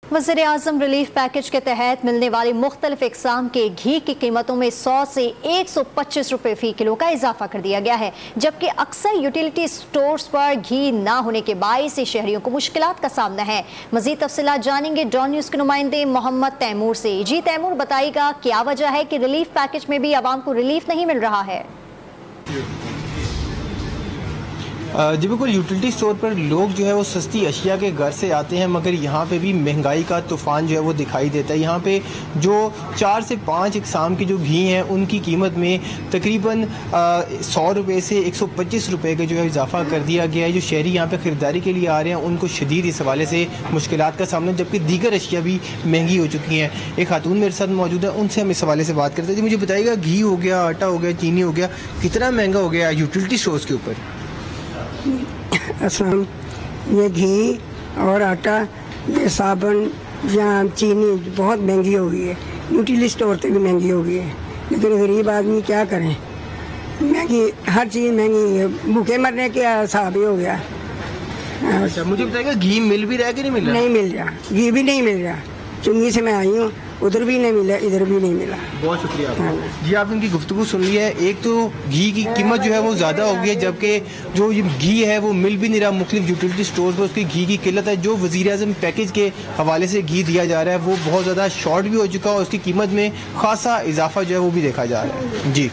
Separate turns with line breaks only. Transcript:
वज़ीर-ए-आज़म relief package के तहत मिलने वाली मुख्तलिफ इक़साम के घी की कीमतों में 100 से 125 रुपये फ़ी किलो का इजाफा कर दिया गया है, जबकि अक्सर यूटिलिटी स्टोर्स पर घी ना होने के बाइस शहरियों को मुश्किलात का सामना है। मज़ीद तफसीलात जानेंगे डॉन न्यूज़ के नुमाइंदे मोहम्मद तैमूर से। जी तैमूर, बताइएगा क्या वजह है कि रिलीफ पैकेज में भी आवाम को रिलीफ नहीं मिल रहा है?
जी बिल्कुल, यूटिलिटी स्टोर पर लोग जो है वो सस्ती अशिया के घर से आते हैं, मगर यहाँ पे भी महंगाई का तूफ़ान जो है वो दिखाई देता है। यहाँ पे जो 4 से 5 इक़साम के जो घी हैं उनकी कीमत में तकरीबन 100 रुपये से 125 रुपये का जो है इजाफा कर दिया गया है। जो शहरी यहाँ पे ख़रीदारी के लिए आ रहे हैं उनको शदीद इस हवाले से मुश्किलात का सामना, जबकि दीगर अशिया भी महंगी हो चुकी हैं। एक खातून मेरे साथ मौजूद है, उनसे हम इस हवाले से बात करते हैं। मुझे बताइएगा, घी हो गया, आटा हो गया, चीनी हो गया, कितना महंगा हो गया यूटिलिटी स्टोर्स के ऊपर?
असम ये घी और आटा, ये साबुन या चीनी बहुत महंगी हो गई है। यूटिलिटी स्टोर से भी महंगी हो गई है, लेकिन गरीब आदमी क्या करें, महंगी हर चीज़ महंगी है। भूखे मरने के हिसाब ही हो गया।
अच्छा, मुझे बताइएगा, घी मिल भी रहा है कि नहीं मिल रहा?
नहीं मिल रहा, घी भी नहीं मिल रहा। चुंगी से मैं आई हूँ, उधर भी नहीं मिला, इधर भी नहीं मिला।
बहुत शुक्रिया आपका। जी, आपने उनकी गुफ्तगू सुन ली है। एक तो घी की कीमत जो है वो ज़्यादा हो गई है, जबकि जो ये घी है वो मिल भी नहीं रहा। मुख्तलिफ यूटिलिटी स्टोर पर उसकी घी की किल्लत है। जो वज़ीर-ए-आज़म पैकेज के हवाले से घी दिया जा रहा है वो बहुत ज़्यादा शॉर्ट भी हो चुका है और उसकी कीमत में खासा इजाफा जो है वो भी देखा जा रहा है। जी।